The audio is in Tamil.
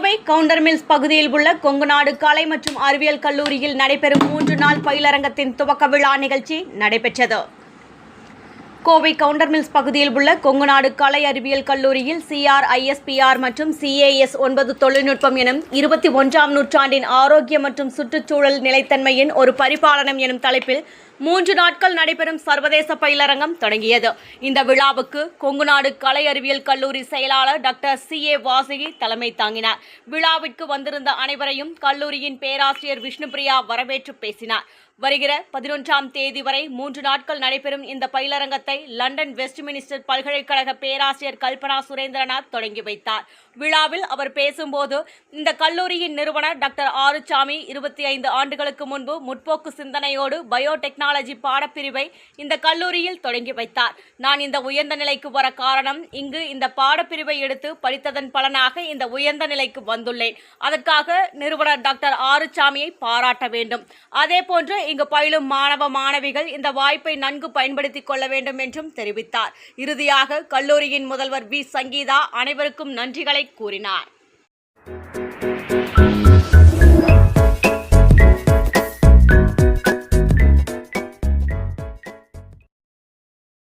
கோவை கவுண்டர் மில்ஸ் பகுதியில் உள்ள கொங்குநாடு கலை மற்றும் அறிவியல் கல்லூரியில் நடைபெறும் 3 நாள் பயிலரங்கத்தின் துவக்க விழா நிகழ்ச்சி நடைபெற்றது. கோவை கவுண்டர் மில்ஸ் பகுதியில் உள்ள கொங்குநாடு கலை அறிவியல் கல்லூரியில் CRISPR மற்றும் CAS 9 தொழில்நுட்பம் எனும் 21ஆம் நூற்றாண்டின் ஆரோக்கிய மற்றும் சுற்றுச்சூழல் நிலைத்தன்மையின் ஒரு பரிபாலனம் எனும் தலைப்பில் 3 நாட்கள் நடைபெறும் சர்வதேச பயிலரங்கம் தொடங்கியது. இந்த விழாவுக்கு கொங்குநாடு கலை அறிவியல் கல்லூரி செயலாளர் டாக்டர் CA வாசுகி தலைமை தாங்கினார். விழாவிற்கு வந்திருந்த அனைவரையும் கல்லூரியின் பேராசிரியர் விஷ்ணுபிரியா வரவேற்று பேசினார். வருகிற 11ஆம் தேதி வரை 3 நாட்கள் நடைபெறும் இந்த பயிலரங்கத்தை லண்டன் வெஸ்ட்மினிஸ்டர் பல்கலைக்கழக பேராசிரியர் கல்பனா சுரேந்திரநாத் தொடங்கி வைத்தார். விழாவில் அவர் பேசும்போது, இந்த கல்லூரியின் நிறுவனர் டாக்டர் ஆறுசாமி 25 ஆண்டுகளுக்கு முன்பு முற்போக்கு சிந்தனையோடு பயோடெக்னாலஜி பாடப்பிரிவை இந்த கல்லூரியில் தொடங்கி வைத்தார். நான் இந்த உயர்ந்த நிலைக்கு வர காரணம், இங்கு இந்த பாடப்பிரிவை எடுத்து படித்ததன் பலனாக இந்த உயர்ந்த நிலைக்கு வந்துள்ளேன். அதற்காக நிறுவனர் டாக்டர் ஆறுசாமியை பாராட்ட வேண்டும். அதேபோன்று இங்கு பயிலும் மாணவ மாணவிகள் இந்த வாய்ப்பை நன்கு பயன்படுத்திக் கொள்ள வேண்டும் என்றும் தெரிவித்தார். இறுதியாக கல்லூரியின் முதல்வர் V. சங்கீதா அனைவருக்கும் நன்றிகளை கூறினார்.